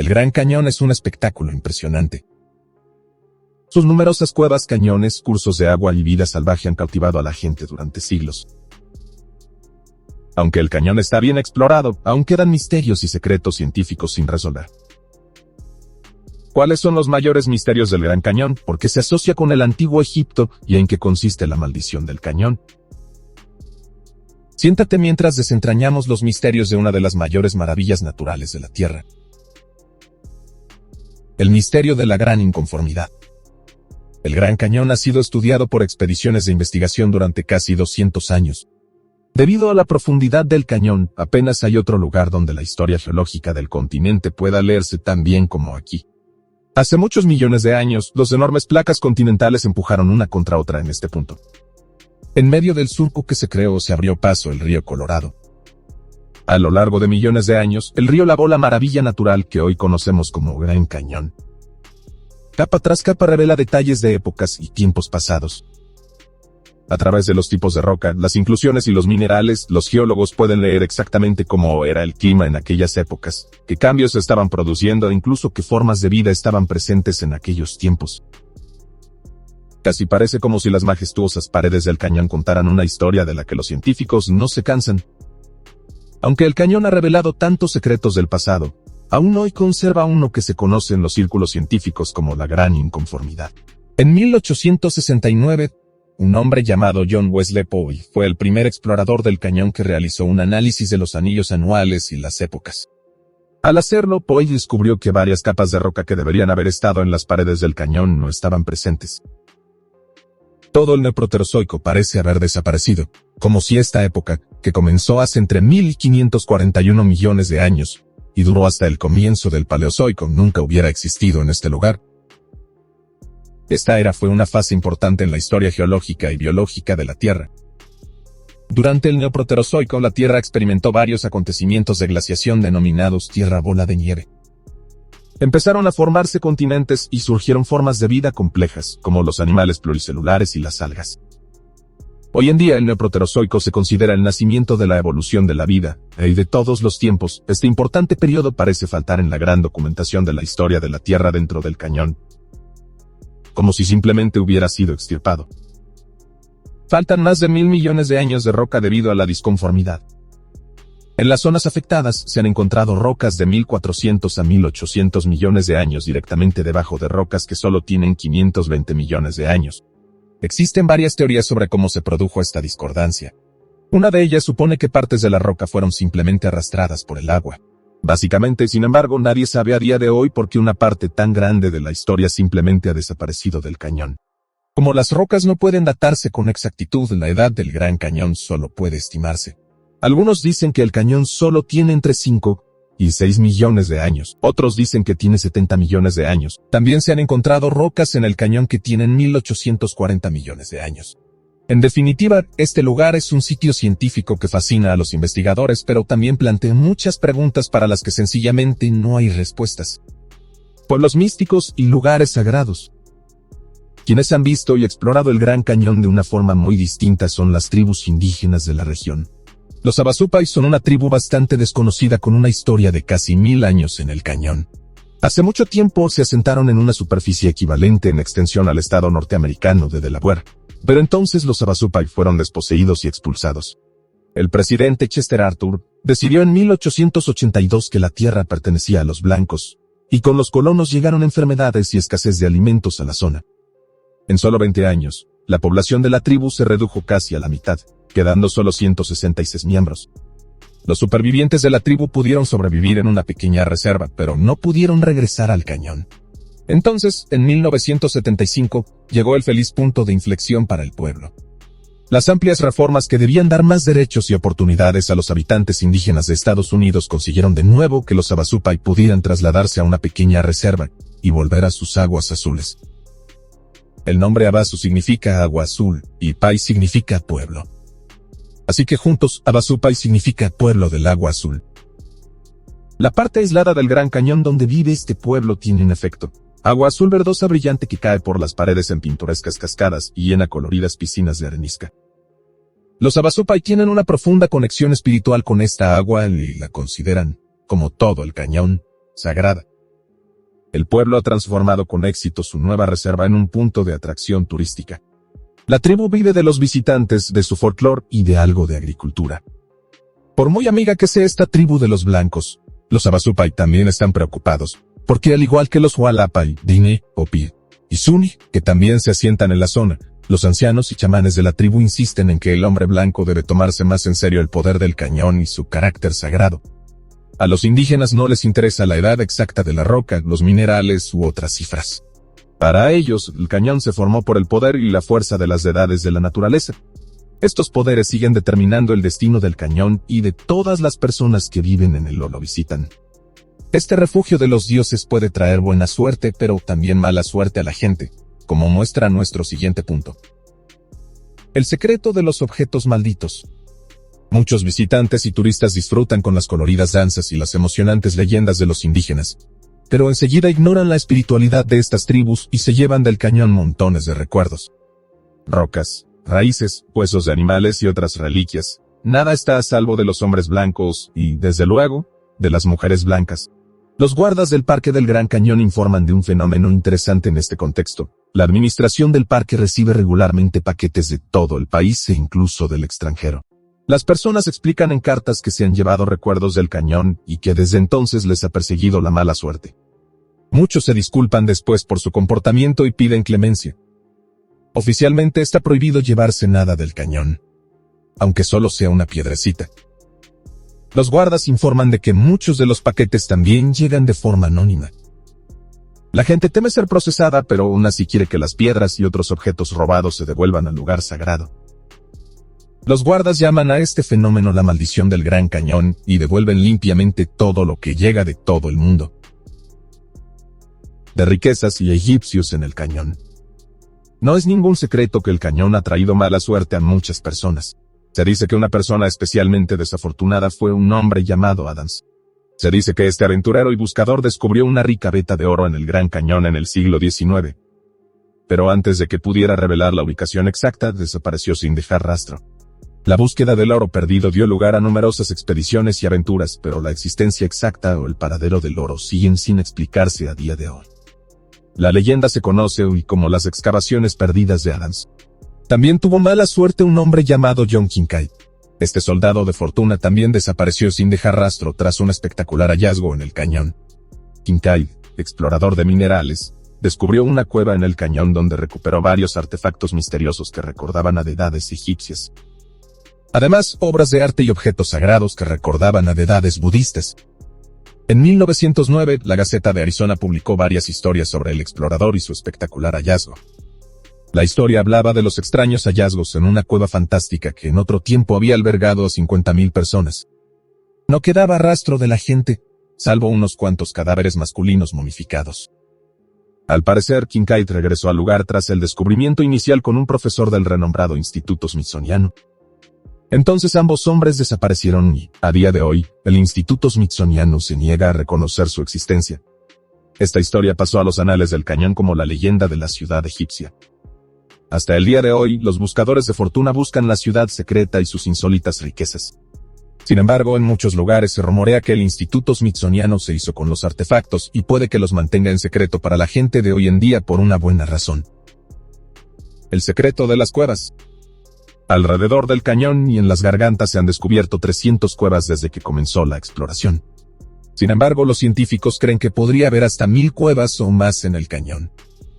El Gran Cañón es un espectáculo impresionante. Sus numerosas cuevas, cañones, cursos de agua y vida salvaje han cautivado a la gente durante siglos. Aunque el cañón está bien explorado, aún quedan misterios y secretos científicos sin resolver. ¿Cuáles son los mayores misterios del Gran Cañón? ¿Por qué se asocia con el antiguo Egipto y en qué consiste la maldición del cañón? Siéntate mientras desentrañamos los misterios de una de las mayores maravillas naturales de la Tierra. El misterio de la gran inconformidad. El Gran Cañón ha sido estudiado por expediciones de investigación durante casi 200 años. Debido a la profundidad del cañón, apenas hay otro lugar donde la historia geológica del continente pueda leerse tan bien como aquí. Hace muchos millones de años, dos enormes placas continentales empujaron una contra otra en este punto. En medio del surco que se creó se abrió paso el río Colorado. A lo largo de millones de años, el río lavó la maravilla natural que hoy conocemos como Gran Cañón. Capa tras capa revela detalles de épocas y tiempos pasados. A través de los tipos de roca, las inclusiones y los minerales, los geólogos pueden leer exactamente cómo era el clima en aquellas épocas, qué cambios se estaban produciendo e incluso qué formas de vida estaban presentes en aquellos tiempos. Casi parece como si las majestuosas paredes del cañón contaran una historia de la que los científicos no se cansan. Aunque el cañón ha revelado tantos secretos del pasado, aún hoy conserva uno que se conoce en los círculos científicos como la gran inconformidad. En 1869, un hombre llamado John Wesley Powell fue el primer explorador del cañón que realizó un análisis de los anillos anuales y las épocas. Al hacerlo, Powell descubrió que varias capas de roca que deberían haber estado en las paredes del cañón no estaban presentes. Todo el Neoproterozoico parece haber desaparecido, como si esta época, que comenzó hace entre 1000 y 541 millones de años, y duró hasta el comienzo del Paleozoico, nunca hubiera existido en este lugar. Esta era fue una fase importante en la historia geológica y biológica de la Tierra. Durante el Neoproterozoico, la Tierra experimentó varios acontecimientos de glaciación denominados tierra bola de nieve. Empezaron a formarse continentes y surgieron formas de vida complejas, como los animales pluricelulares y las algas. Hoy en día el Neoproterozoico se considera el nacimiento de la evolución de la vida, y de todos los tiempos, este importante periodo parece faltar en la gran documentación de la historia de la Tierra dentro del cañón. Como si simplemente hubiera sido extirpado. Faltan más de 1000 millones de años de roca debido a la disconformidad. En las zonas afectadas se han encontrado rocas de 1400 a 1800 millones de años directamente debajo de rocas que solo tienen 520 millones de años. Existen varias teorías sobre cómo se produjo esta discordancia. Una de ellas supone que partes de la roca fueron simplemente arrastradas por el agua. Básicamente, sin embargo, nadie sabe a día de hoy por qué una parte tan grande de la historia simplemente ha desaparecido del cañón. Como las rocas no pueden datarse con exactitud, la edad del Gran Cañón solo puede estimarse. Algunos dicen que el cañón solo tiene entre 5 y 6 millones de años. Otros dicen que tiene 70 millones de años. También se han encontrado rocas en el cañón que tienen 1840 millones de años. En definitiva, este lugar es un sitio científico que fascina a los investigadores, pero también plantea muchas preguntas para las que sencillamente no hay respuestas. Pueblos místicos y lugares sagrados. Quienes han visto y explorado el Gran Cañón de una forma muy distinta son las tribus indígenas de la región. Los Havasupai son una tribu bastante desconocida con una historia de casi 1000 años en el cañón. Hace mucho tiempo se asentaron en una superficie equivalente en extensión al estado norteamericano de Delaware, pero entonces los Havasupai fueron desposeídos y expulsados. El presidente Chester Arthur decidió en 1882 que la tierra pertenecía a los blancos, y con los colonos llegaron enfermedades y escasez de alimentos a la zona. En solo 20 años, la población de la tribu se redujo casi a la mitad, quedando solo 166 miembros. Los supervivientes de la tribu pudieron sobrevivir en una pequeña reserva, pero no pudieron regresar al cañón. Entonces, en 1975, llegó el feliz punto de inflexión para el pueblo. Las amplias reformas que debían dar más derechos y oportunidades a los habitantes indígenas de Estados Unidos consiguieron de nuevo que los Havasupai pudieran trasladarse a una pequeña reserva y volver a sus aguas azules. El nombre Havasu significa agua azul, y Pai significa pueblo. Así que juntos, Havasupai significa pueblo del agua azul. La parte aislada del Gran Cañón donde vive este pueblo tiene un efecto. Agua azul verdosa brillante que cae por las paredes en pintorescas cascadas y llena coloridas piscinas de arenisca. Los Havasupai tienen una profunda conexión espiritual con esta agua y la consideran, como todo el cañón, sagrada. El pueblo ha transformado con éxito su nueva reserva en un punto de atracción turística. La tribu vive de los visitantes, de su folclore y de algo de agricultura. Por muy amiga que sea esta tribu de los blancos, los Havasupai también están preocupados, porque al igual que los Hualapai, Diné, Hopi y Zuni, que también se asientan en la zona, los ancianos y chamanes de la tribu insisten en que el hombre blanco debe tomarse más en serio el poder del cañón y su carácter sagrado. A los indígenas no les interesa la edad exacta de la roca, los minerales u otras cifras. Para ellos, el cañón se formó por el poder y la fuerza de las deidades de la naturaleza. Estos poderes siguen determinando el destino del cañón y de todas las personas que viven en él o lo visitan. Este refugio de los dioses puede traer buena suerte, pero también mala suerte a la gente, como muestra nuestro siguiente punto. El secreto de los objetos malditos. Muchos visitantes y turistas disfrutan con las coloridas danzas y las emocionantes leyendas de los indígenas, pero enseguida ignoran la espiritualidad de estas tribus y se llevan del cañón montones de recuerdos. Rocas, raíces, huesos de animales y otras reliquias. Nada está a salvo de los hombres blancos y, desde luego, de las mujeres blancas. Los guardas del Parque del Gran Cañón informan de un fenómeno interesante en este contexto. La administración del parque recibe regularmente paquetes de todo el país e incluso del extranjero. Las personas explican en cartas que se han llevado recuerdos del cañón y que desde entonces les ha perseguido la mala suerte. Muchos se disculpan después por su comportamiento y piden clemencia. Oficialmente está prohibido llevarse nada del cañón, aunque solo sea una piedrecita. Los guardas informan de que muchos de los paquetes también llegan de forma anónima. La gente teme ser procesada, pero aún así quiere que las piedras y otros objetos robados se devuelvan al lugar sagrado. Los guardas llaman a este fenómeno la maldición del Gran Cañón y devuelven limpiamente todo lo que llega de todo el mundo. De riquezas y egipcios en el cañón. No es ningún secreto que el cañón ha traído mala suerte a muchas personas. Se dice que una persona especialmente desafortunada fue un hombre llamado Adams. Se dice que este aventurero y buscador descubrió una rica veta de oro en el Gran Cañón en el siglo XIX. Pero antes de que pudiera revelar la ubicación exacta, desapareció sin dejar rastro. La búsqueda del oro perdido dio lugar a numerosas expediciones y aventuras, pero la existencia exacta o el paradero del oro siguen sin explicarse a día de hoy. La leyenda se conoce hoy como las excavaciones perdidas de Adams. También tuvo mala suerte un hombre llamado John Kincaid. Este soldado de fortuna también desapareció sin dejar rastro tras un espectacular hallazgo en el cañón. Kincaid, explorador de minerales, descubrió una cueva en el cañón donde recuperó varios artefactos misteriosos que recordaban a deidades egipcias. Además, obras de arte y objetos sagrados que recordaban a deidades budistas. En 1909, la Gaceta de Arizona publicó varias historias sobre el explorador y su espectacular hallazgo. La historia hablaba de los extraños hallazgos en una cueva fantástica que en otro tiempo había albergado a 50,000 personas. No quedaba rastro de la gente, salvo unos cuantos cadáveres masculinos momificados. Al parecer, Kincaid regresó al lugar tras el descubrimiento inicial con un profesor del renombrado Instituto Smithsoniano. Entonces ambos hombres desaparecieron y, a día de hoy, el Instituto Smithsoniano se niega a reconocer su existencia. Esta historia pasó a los anales del cañón como la leyenda de la ciudad egipcia. Hasta el día de hoy, los buscadores de fortuna buscan la ciudad secreta y sus insólitas riquezas. Sin embargo, en muchos lugares se rumorea que el Instituto Smithsoniano se hizo con los artefactos y puede que los mantenga en secreto para la gente de hoy en día por una buena razón. El secreto de las cuevas. Alrededor del cañón y en las gargantas se han descubierto 300 cuevas desde que comenzó la exploración. Sin embargo, los científicos creen que podría haber hasta 1000 cuevas o más en el cañón.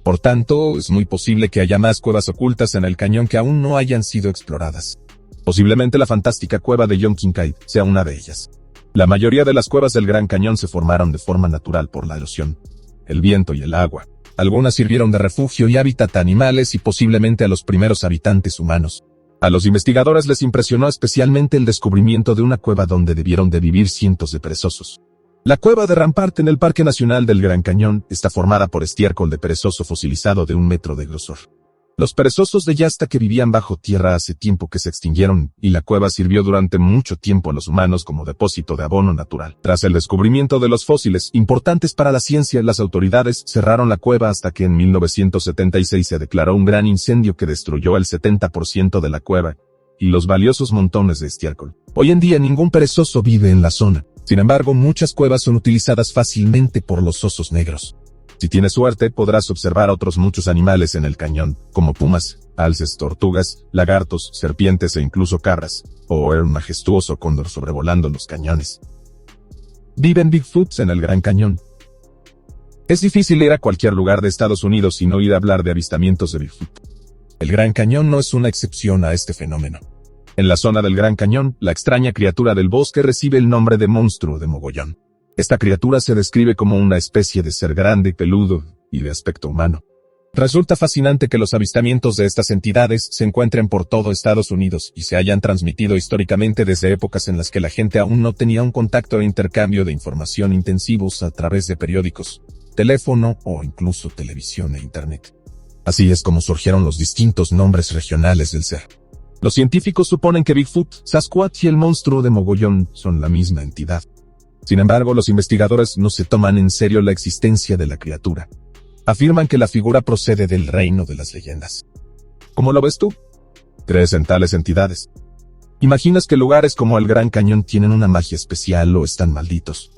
Por tanto, es muy posible que haya más cuevas ocultas en el cañón que aún no hayan sido exploradas. Posiblemente la fantástica cueva de John Kincaid sea una de ellas. La mayoría de las cuevas del Gran Cañón se formaron de forma natural por la erosión, el viento y el agua. Algunas sirvieron de refugio y hábitat a animales y posiblemente a los primeros habitantes humanos. A los investigadores les impresionó especialmente el descubrimiento de una cueva donde debieron de vivir cientos de perezosos. La cueva de Rampart en el Parque Nacional del Gran Cañón está formada por estiércol de perezoso fosilizado de 1 metro de grosor. Los perezosos de Yasta que vivían bajo tierra hace tiempo que se extinguieron, y la cueva sirvió durante mucho tiempo a los humanos como depósito de abono natural. Tras el descubrimiento de los fósiles, importantes para la ciencia, las autoridades cerraron la cueva hasta que en 1976 se declaró un gran incendio que destruyó el 70% de la cueva, y los valiosos montones de estiércol. Hoy en día ningún perezoso vive en la zona. Sin embargo, muchas cuevas son utilizadas fácilmente por los osos negros. Si tienes suerte, podrás observar a otros muchos animales en el cañón, como pumas, alces, tortugas, lagartos, serpientes e incluso cabras, o ver un majestuoso cóndor sobrevolando los cañones. Viven Bigfoots en el Gran Cañón. Es difícil ir a cualquier lugar de Estados Unidos sin oír hablar de avistamientos de Bigfoot. El Gran Cañón no es una excepción a este fenómeno. En la zona del Gran Cañón, la extraña criatura del bosque recibe el nombre de monstruo de mogollón. Esta criatura se describe como una especie de ser grande, peludo y de aspecto humano. Resulta fascinante que los avistamientos de estas entidades se encuentren por todo Estados Unidos y se hayan transmitido históricamente desde épocas en las que la gente aún no tenía un contacto e intercambio de información intensivos a través de periódicos, teléfono o incluso televisión e internet. Así es como surgieron los distintos nombres regionales del ser. Los científicos suponen que Bigfoot, Sasquatch y el monstruo de mogollón son la misma entidad. Sin embargo, los investigadores no se toman en serio la existencia de la criatura. Afirman que la figura procede del reino de las leyendas. ¿Cómo lo ves tú? ¿Crees en tales entidades? ¿Imaginas que lugares como el Gran Cañón tienen una magia especial o están malditos?